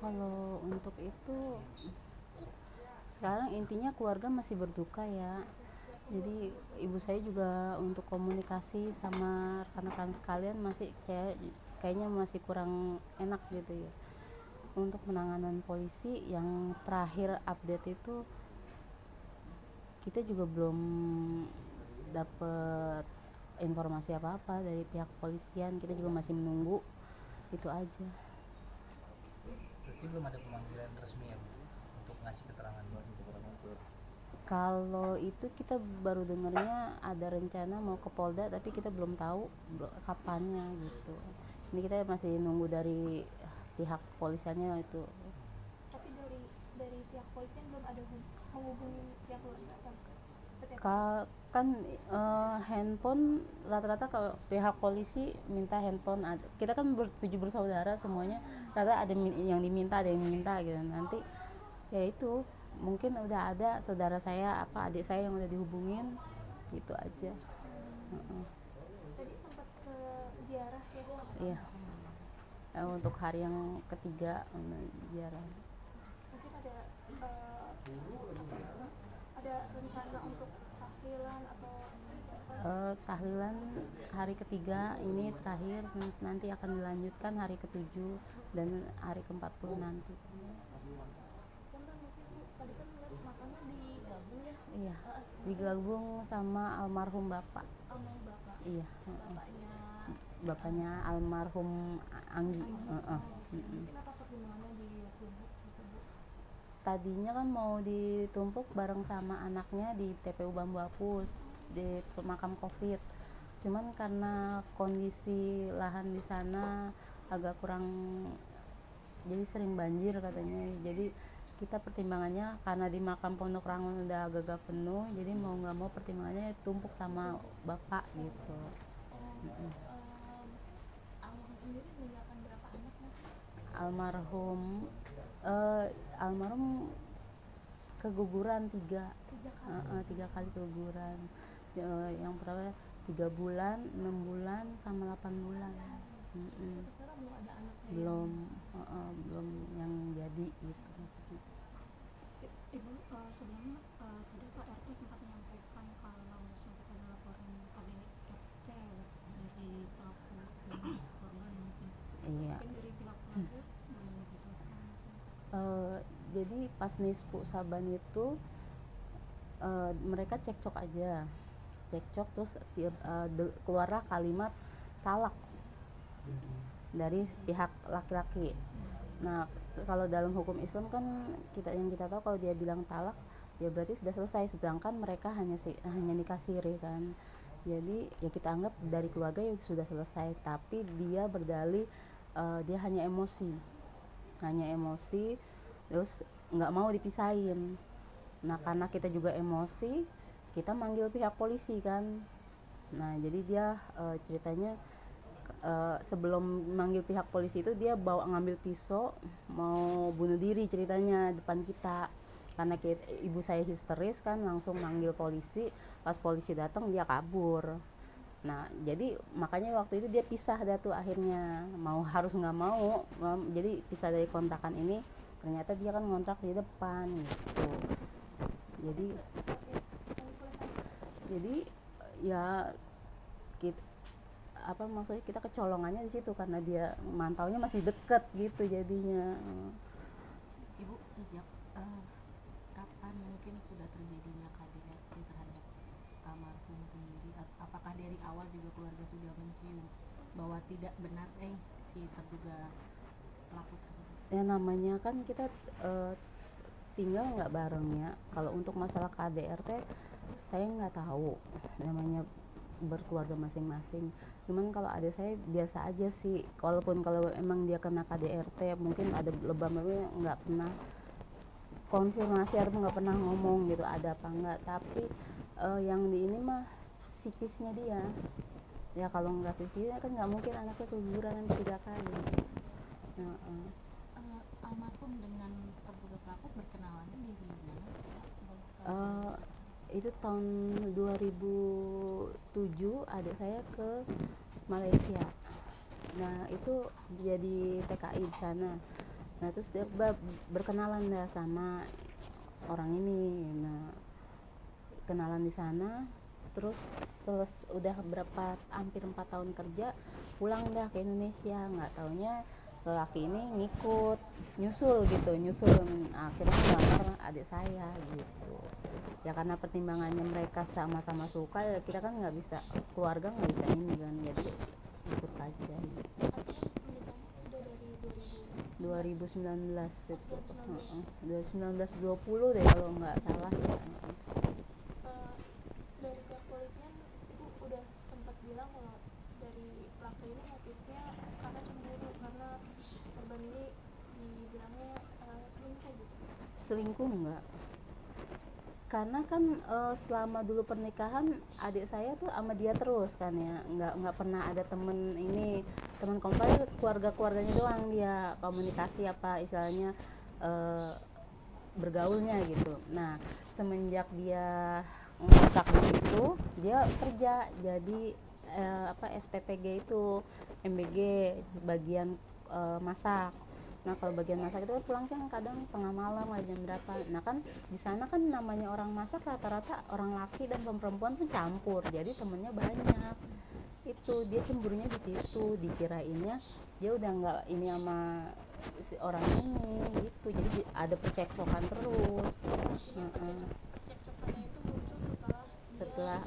Kalau untuk itu sekarang intinya keluarga masih berduka ya. Jadi ibu saya juga untuk komunikasi sama rekan-rekan sekalian masih kayaknya masih kurang enak gitu ya. Untuk penanganan polisi yang terakhir update itu kita juga belum dapat informasi apa-apa dari pihak kepolisian. Kita juga masih menunggu itu aja. Berarti belum ada pemanggilan resmi ya Bu untuk ngasih keterangan Bu? Kalau itu kita baru dengarnya ada rencana mau ke Polda, tapi kita belum tahu kapannya gitu. Ini kita masih nunggu dari pihak kepolisiannya itu. Tapi dari pihak polisian belum ada menghubungi pihak keluarga apa? Kan handphone rata-rata kalau pihak polisi minta handphone, kita kan tujuh bersaudara semuanya, rata ada yang diminta ada yang minta gitu. Nanti ya itu mungkin udah ada saudara saya adik saya yang udah dihubungin gitu aja. Tadi sempat ke ziarah ya Bu? Iya. Untuk hari yang ketiga ziarah. Mungkin ada rencana untuk tahlilan atau Tahlilan hari ketiga ini terakhir, nanti akan dilanjutkan hari ketujuh dan hari ke-40 nanti. Tadi kan lihat makamnya digabung ya? Iya, digabung sama almarhum bapak. Almarhum bapak? Iya. Bapaknya almarhum Anggi. Kenapa pertimbangannya ditumpuk gitu Bu? Tadinya kan mau ditumpuk bareng sama anaknya di TPU Bambu Apus di pemakam COVID. Cuman karena kondisi lahan di sana agak kurang, jadi sering banjir katanya. Jadi kita pertimbangannya karena di makam Pondok Rangon udah agak penuh, jadi mau nggak mau pertimbangannya tumpuk sama bapak gitu. Almarhum sendiri meninggalkan berapa anak Mas? Almarhum keguguran tiga kali keguguran. Yang pertama 3 bulan, 6 bulan, sama 8 bulan. Sekarang belum ada anaknya? Belum yang jadi gitu maksudnya. Ibu, sebelumnya tadi Pak RT sempat menyampaikan kalau sempat ada laporan KDRT dari pelaku dan korban mungkin. Iya. Mungkin dari pihak keluarga boleh dijelaskan? Jadi pas Nispu Saban itu mereka cekcok terus keluarlah kalimat talak dari pihak laki-laki. Nah, kalau dalam hukum Islam kan yang kita tahu kalau dia bilang talak ya berarti sudah selesai, sedangkan mereka hanya nikah siri kan. Jadi ya kita anggap dari keluarga ya sudah selesai, tapi dia berdalih dia hanya emosi terus nggak mau dipisahin. Nah, karena kita juga emosi, kita manggil pihak polisi kan. Nah, jadi dia ceritanya sebelum manggil pihak polisi itu dia ngambil pisau mau bunuh diri ceritanya depan kita. Karena ibu saya histeris kan, langsung manggil polisi. Pas polisi datang dia kabur. Nah, jadi makanya waktu itu dia pisah tuh akhirnya, harus nggak mau, jadi pisah dari kontrakan ini. Ternyata dia kan ngontrak di depan gitu. Jadi ya maksudnya kita kecolongannya di situ karena dia mantaunya masih deket gitu jadinya. Ibu sejak kapan mungkin sudah terjadinya KDRT terhadap almarhum sendiri? Apakah dari awal juga keluarga sudah mencium bahwa tidak benar si terduga pelaku tersebut? Ya namanya kan kita tinggal nggak bareng ya. Kalau untuk masalah KDRT saya nggak tahu, namanya berkeluarga masing-masing. Cuman kalau ada saya biasa aja sih, walaupun kalau emang dia kena KDRT mungkin ada lebam-lebamnya nggak pernah konfirmasi atau nggak pernah ngomong gitu ada apa enggak. Tapi yang di ini mah psikisnya dia ya, kalau nggak psikisnya kan nggak mungkin anaknya keguguran 3 kali. Almarhum dengan terduga pelaku berkenalannya di mana? Itu tahun 2007 adik saya ke Malaysia. Nah, itu jadi TKI di sana. Nah terus dia berkenalan dah sama orang ini. Nah kenalan di sana, terus udah berapa hampir 4 tahun kerja, pulang dah ke Indonesia. Nggak taunya lelaki ini ngikut nyusul akhirnya melamar adik saya gitu. Ya karena pertimbangannya mereka sama-sama suka, ya kita kan nggak bisa, keluarga nggak bisa ini kan, jadi ikut aja gitu. Artinya pernikahannya sudah dari 2019 itu 2019-20 deh kalau nggak salah ya. Dari pihak polisian ibu udah sempat bilang kalau dari pelaku ini motifnya karena cemburu karena korban ini dibilangnya selingkuh gitu. Selingkuh enggak, karena kan selama dulu pernikahan adik saya tuh sama dia terus kan ya, nggak pernah ada teman kompai, keluarganya doang dia komunikasi apa istilahnya bergaulnya gitu. Nah semenjak dia ngontrak di situ, dia kerja jadi SPPG itu MBG bagian masak. Nah kalau bagian masak itu kan pulang kan kadang tengah malam jam berapa. Nah kan di sana kan namanya orang masak rata-rata orang laki dan perempuan pun campur, jadi temennya banyak. Itu dia cemburunya di situ, dikirainnya dia udah nggak ini sama si orang ini gitu, jadi ada percekcokan terus. Cekcokannya itu muncul setelah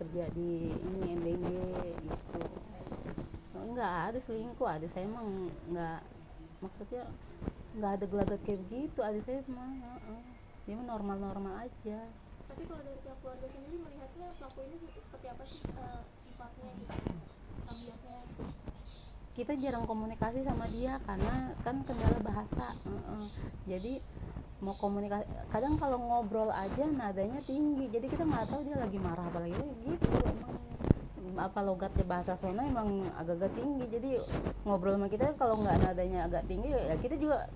Kerja di ini MBG gitu. Enggak ada selingkuh, ada saya emang enggak, maksudnya enggak ada gelagat kayak begitu, ada saya emang dia mah normal-normal aja. Tapi kalau dari pihak keluarga sendiri melihatnya pelaku ini seperti apa sih sifatnya gitu, tabiatnya? Kita jarang komunikasi sama dia karena kan kendala bahasa. Jadi mau komunikasi, kadang kalau ngobrol aja nadanya tinggi, jadi kita nggak tahu dia lagi marah apa lagi gitu. Emang apa logatnya bahasa Sunda emang agak-agak tinggi, jadi ngobrol sama kita kalau nggak nadanya agak tinggi ya kita juga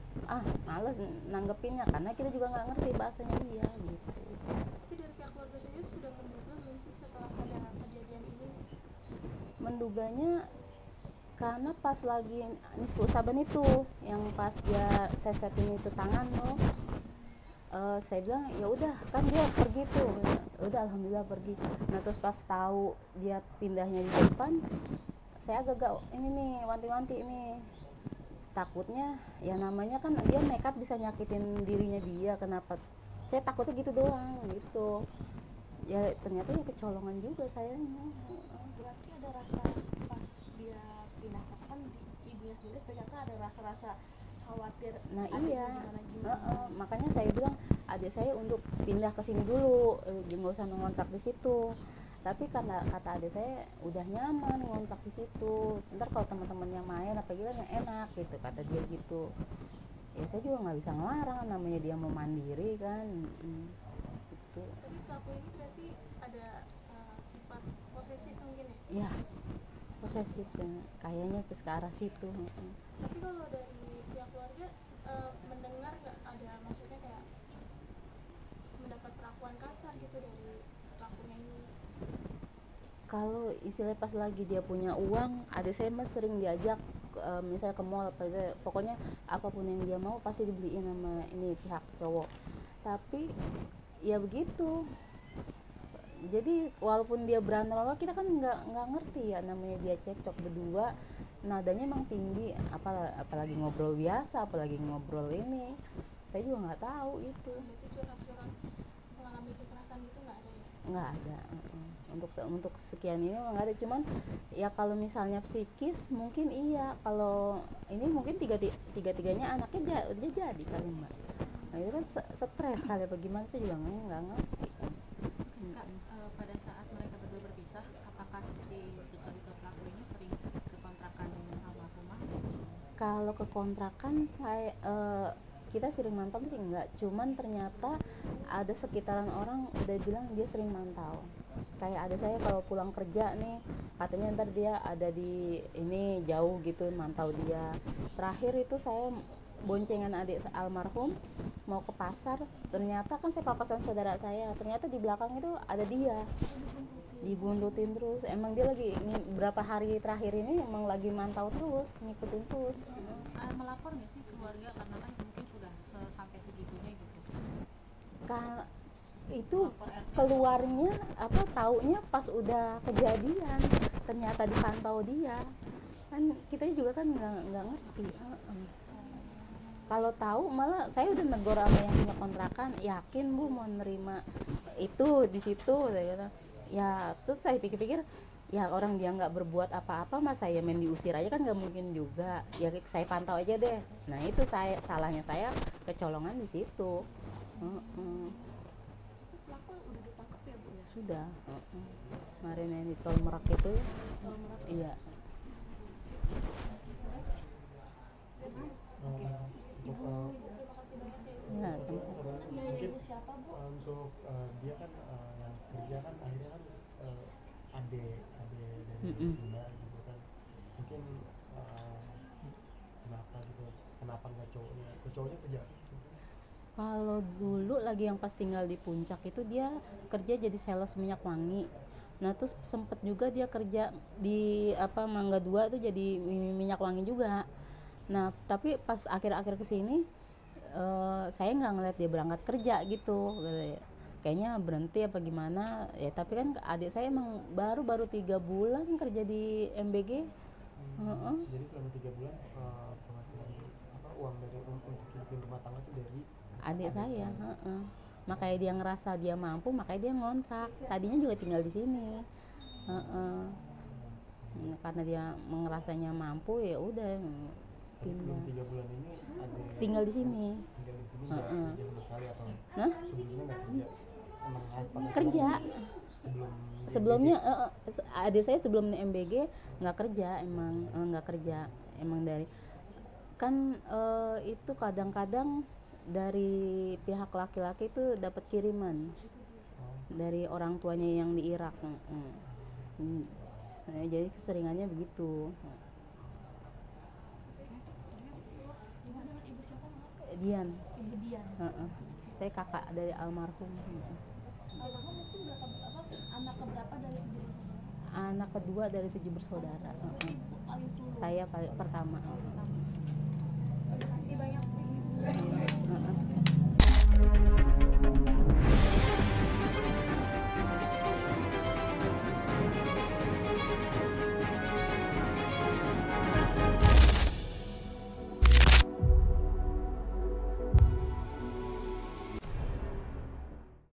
males nanggepinnya karena kita juga nggak ngerti bahasanya dia gitu. Tapi dari pihak keluarga sendiri sudah menduga belum sih setelah ada kejadian ini? Menduganya karena pas lagi nisfu saban itu yang pas dia sesetin itu tangan tuh, saya bilang ya udah kan dia pergi tuh, udah alhamdulillah pergi. Nah terus pas tahu dia pindahnya di depan, saya agak ini nih wanti-wanti ini, takutnya ya namanya kan dia nekat bisa nyakitin dirinya dia, kenapa saya takutnya gitu doang gitu. Ya ternyata ya kecolongan juga sayangnya. Berarti ada rasa pas dia pindah kota kan ibunya sendiri ternyata ada rasa-rasa khawatir. Nah adiknya iya, gimana. makanya saya bilang adik saya untuk pindah ke sini dulu, nggak usah ngontrak di situ. Tapi karena kata adik saya udah nyaman ngontrak di situ, ntar kalau teman-temannya main apa gitu kan enak gitu, kata dia gitu. Ya saya juga nggak bisa ngelarang, namanya dia mau mandiri kan. Gitu. Tapi pelaku ini berarti ada sifat posesif mungkin ya? Ya posesif kayaknya ke arah situ. Tapi kalau dari pihak keluarga mendengar nggak ada, maksudnya kayak mendapat perlakuan kasar gitu dari pelakunya ini? Kalau istilah pas lagi dia punya uang, adik saya mah sering diajak misalnya ke mall apa gitu, pokoknya apapun yang dia mau pasti dibeliin sama ini pihak cowok. Tapi ya begitu, jadi walaupun dia berantem apa kita kan nggak ngerti ya, namanya dia cekcok berdua nadanya emang tinggi, apalagi ngobrol biasa, apalagi ngobrol ini saya juga nggak tahu itu. Berarti curhat-curhat mengalami kekerasan gitu nggak ada ya? Nggak ada. Untuk sekian ini nggak ada, cuman ya kalau misalnya psikis mungkin iya, kalau ini mungkin tiga-tiganya anaknya dia jadi kali mbak. Nah itu kan stres kali apa gimana sih juga nggak ngerti kan. Kak, pada saat mereka berdua berpisah, apakah si terduga pelaku ini sering ke kontrakan almarhumah? Kalau ke kontrakan kita sering mantau sih enggak, cuman ternyata ada sekitaran orang udah bilang dia sering mantau. Kayak ada saya kalau pulang kerja nih, katanya ntar dia ada di ini jauh gitu mantau dia. Terakhir itu saya boncengan adik almarhum mau ke pasar, ternyata kan saya papasan saudara saya, ternyata di belakang itu ada dia dibuntutin terus. Emang dia lagi ini berapa hari terakhir ini emang lagi mantau terus, ngikutin terus. Melapor nggak sih keluarga karena kan mungkin sudah sampai segitunya gitu? Itu Lapor RT. keluarnya apa taunya pas udah kejadian, ternyata dipantau dia. Kan kita juga kan nggak ngerti. Kalau tahu malah saya udah negor sama yang punya kontrakan, yakin Bu mau nerima itu di situ saya kata. Ya terus saya pikir-pikir ya orang dia nggak berbuat apa-apa mas saya main diusir aja kan nggak mungkin juga, ya saya pantau aja deh. Nah itu salahnya saya kecolongan di situ. Pelaku udah ditangkap ya Bu ya? Sudah. Kemarin yang di Tol Merak itu ya. Tol Merak. Iya. Untuk Terima kasih banyak ya Ibu. Ya, mungkin Ibu siapa Bu? untuk dia kan yang kerja kan akhirnya kan ade dari Bunda gitu kan, mungkin kenapa nggak cowoknya kerja apa sih sebenarnya? Kalau dulu lagi yang pas tinggal di Puncak itu dia kerja jadi sales minyak wangi. Nah terus sempet juga dia kerja di Mangga 2 tuh jadi minyak wangi juga. Nah tapi pas akhir-akhir kesini saya nggak ngeliat dia berangkat kerja gitu. Kayaknya berhenti apa gimana ya, tapi kan adik saya emang baru 3 bulan kerja di MBG. Jadi selama 3 bulan penghasilan uang dari untuk hidupin rumah tangga itu dari Adik saya. Makanya dia ngerasa dia mampu, makanya dia ngontrak. Tadinya juga tinggal di sini. Karena dia ngerasanya mampu ya udah Tapi sebelum pindah. 3 bulan ini ada Tinggal di sini. tinggal di sini nggak kerja sama sekali atau Nah, sebelumnya nggak kerja, emang penghasilan kerja. sebelum Sebelumnya adik saya sebelum di MBG nggak kerja, nggak kerja, emang dari kan itu kadang-kadang dari pihak laki-laki itu dapat kiriman dari orang tuanya yang di Irak. Jadi keseringannya begitu. Gimana dengan Ibu siapa maaf? Dian. Ibu Dian. Saya kakak dari almarhum. Almarhum itu anak keberapa dari 7 bersaudara? Anak kedua dari 7 bersaudara. Ibu paling sulung. Saya paling pertama. Terima kasih banyak Bu. Heeh.